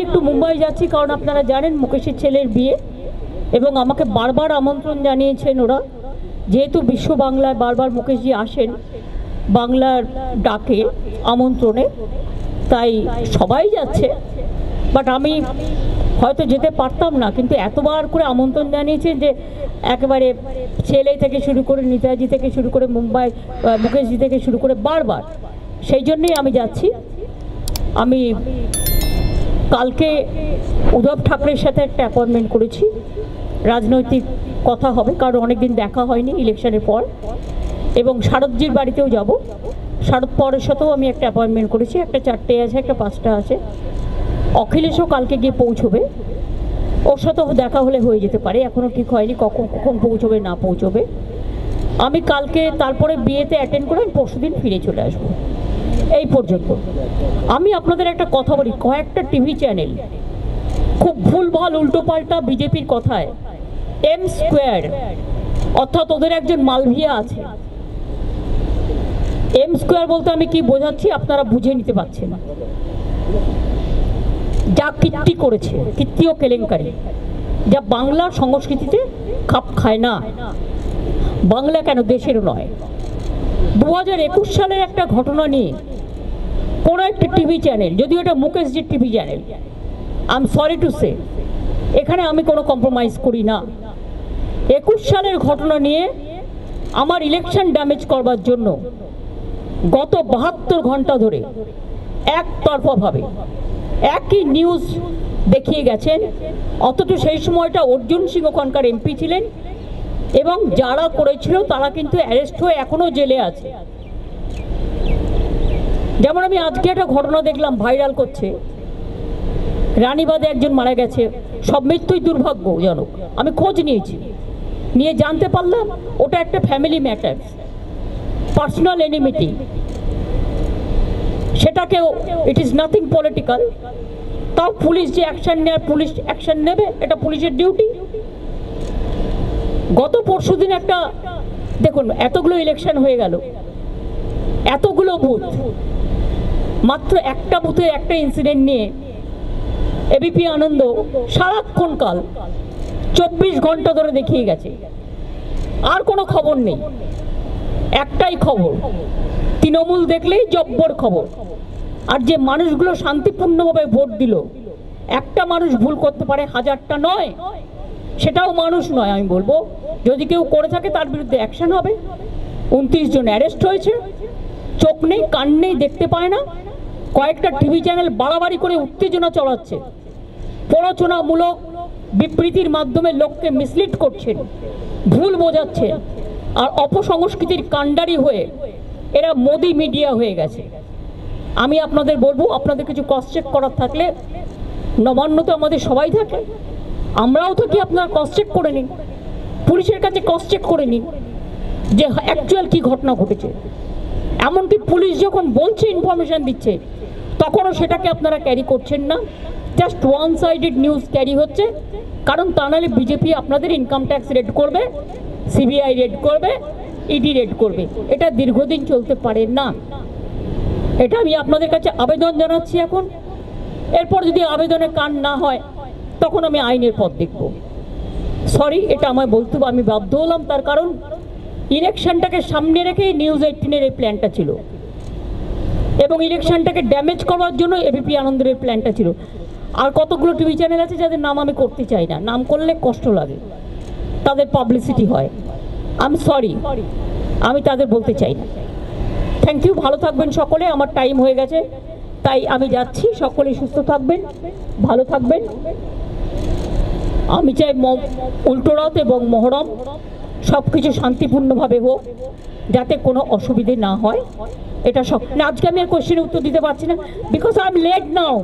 একটু মুম্বাই যাচ্ছি, কারণ আপনারা জানেন মুকেশের ছেলের বিয়ে, এবং আমাকে বারবার আমন্ত্রণ জানিয়েছেন ওরা, যেহেতু বিশ্ব বাংলায় বারবার মুকেশজি আসেন বাংলার ডাকে আমন্ত্রণে, তাই সবাই যাচ্ছে। বাট আমি হয়তো যেতে পারতাম না, কিন্তু এতবার করে আমন্ত্রণ জানিয়েছেন যে একেবারে ছেলে থেকে শুরু করে নেতাজি থেকে শুরু করে মুম্বাই মুকেশজি থেকে শুরু করে বারবার, সেই জন্যই আমি যাচ্ছি। আমি কালকে উদ্ধব ঠাকরের সাথে একটা অ্যাপয়েন্টমেন্ট করেছি, রাজনৈতিক কথা হবে, কারণ অনেকদিন দেখা হয়নি ইলেকশনের পর, এবং শারদজির বাড়িতেও যাব। শারদ পরের সাথেও আমি একটা অ্যাপয়েন্টমেন্ট করেছি, একটা 4টে আছে, একটা 5টা আছে। অখিলেশও কালকে গিয়ে পৌঁছবে, ওর সাথেও দেখা হলে হয়ে যেতে পারে, এখনও ঠিক হয়নি কখন কখন পৌঁছবে না পৌঁছবে। আমি কালকে তারপরে বিয়েতে অ্যাটেন্ড করে আমি পরশুদিন ফিরে চলে আসবো। এই পর্যন্ত আমি আপনাদের একটা কথা বলি, কয়েকটা টিভি চ্যানেল খুব ভুলভাল উল্টোপাল্টা বিজেপির কথায় এম স্কোয়ার, অর্থাৎ ওদের একজন মালভিয়া আছে। এম স্কোয়ার বলতে আমি কি বোঝাচ্ছি আপনারা বুঝে নিতে পারছেন। যা কীর্তি করেছে, কীর্তি ও কেলেঙ্কারি, যা বাংলার সংস্কৃতিতে খাপ খায় না, বাংলা কেন দেশেরও নয়। 2021 সালের একটা ঘটনা নিয়ে কোনো একটা টিভি চ্যানেল, যদিও এটা মুকেশজির TV channel, I am sorry to say, এখানে আমি কোনো কম্প্রোমাইজ করি না। 21 সালের ঘটনা নিয়ে আমার ইলেকশন ড্যামেজ করবার জন্য গত 72 ঘন্টা ধরে একতরফাভাবে একই নিউজ দেখিয়ে গেছেন, অথচ সেই সময়টা অর্জুন সিং ওখানকার এমপি ছিলেন, এবং যারা করেছিল তারা কিন্তু অ্যারেস্ট হয়ে এখনো জেলে আছে। যেমন আমি আজকে একটা ঘটনা দেখলাম ভাইরাল করছে, রানীবাদে একজন মারা গেছে, সব মৃত্যুই দুর্ভাগ্যজনক। আমি খোঁজ নিয়েছি, নিয়ে জানতে পারলাম ওটা একটা ফ্যামিলি ম্যাটার, পার্সোনাল এনিমিটি, সেটাকেও ইট ইজ নাথিং পলিটিক্যাল। তাও পুলিশ যে অ্যাকশন নেয়, পুলিশ অ্যাকশন নেবে, এটা পুলিশের ডিউটি। গত পরশুদিন একটা দেখুন, এতগুলো ইলেকশন হয়ে গেল, এতগুলো বুথ, মাত্র একটা বুথের একটা ইনসিডেন্ট নিয়ে এবিপি আনন্দ সারাক্ষণ কাল 24 ঘন্টা ধরে দেখিয়ে গেছে, আর কোনো খবর নেই। একটাই খবর, তৃণমূল দেখলেই জব্বর খবর। আর যে মানুষগুলো শান্তিপূর্ণভাবে ভোট দিল, একটা মানুষ ভুল করতে পারে, হাজারটা নয়, সেটাও মানুষ নয়। আমি বলবো যদি কেউ করে থাকে তার বিরুদ্ধে অ্যাকশন হবে। 29 জন অ্যারেস্ট হয়েছে, চোখ নেই কান নেই, দেখতে পায় না। কয়েকটা টিভি চ্যানেল বাড়াবাড়ি করে উত্তেজনা চড়াচ্ছে, প্ররোচনামূলক বিবৃতির মাধ্যমে লোককে মিসলিড করছেন, ভুল বোঝাচ্ছেন, আর অপসংস্কৃতির কাণ্ডারি হয়ে এরা মোদি মিডিয়া হয়ে গেছে। আমি আপনাদের বলবো, আপনাদের কিছু ক্রস চেক করার থাকলে, নবান্ন তো আমাদের সবাই থাকে, আমরাও থাকি, আপনারা ক্রস চেক করে নিন, পুলিশের কাছে ক্রস চেক করে নিন যে অ্যাকচুয়াল কি ঘটনা ঘটেছে। এমনকি পুলিশ যখন বলছে, ইনফরমেশন দিচ্ছে, তখনও সেটাকে আপনারা ক্যারি করছেন না, just one sided news carry হচ্ছে। কারণ তা নাহলে বিজেপি আপনাদের ইনকাম ট্যাক্স রেড করবে, সিবিআই রেড করবে, ইডি রেড করবে, এটা দীর্ঘদিন চলতে পারে না। এটা আমি আপনাদের কাছে আবেদন জানাচ্ছি এখন। এরপর যদি আবেদনে কান না হয়, তখন আমি আইনের পথ দেখব। সরি, এটা আমায় বলতে আমি বাধ্য হলাম, তার কারণ ইলেকশনটাকে সামনে রেখেই নিউজ 18-এর এই প্ল্যানটা ছিল, এবং ইলেকশনটাকে ড্যামেজ করার জন্য এবিপি আনন্দের এই প্ল্যানটা ছিল। আর কতগুলো টিভি চ্যানেল আছে যাদের নাম আমি করতে চাই না, নাম করলে কষ্ট লাগে, তাদের পাবলিসিটি হয়। আমি সরি, আমি তাদের বলতে চাই না। থ্যাংক ইউ, ভালো থাকবেন সকলে, আমার টাইম হয়ে গেছে তাই আমি যাচ্ছি। সকলে সুস্থ থাকবেন, ভালো থাকবেন। আমি চাই উল্টোরথ এবং মহরম সব কিছু শান্তিপূর্ণভাবে হোক, যাতে কোনো অসুবিধে না হয়। এটা সব আজকে আমি আর কোশ্চেনের উত্তর দিতে পারছি না, because I am late now.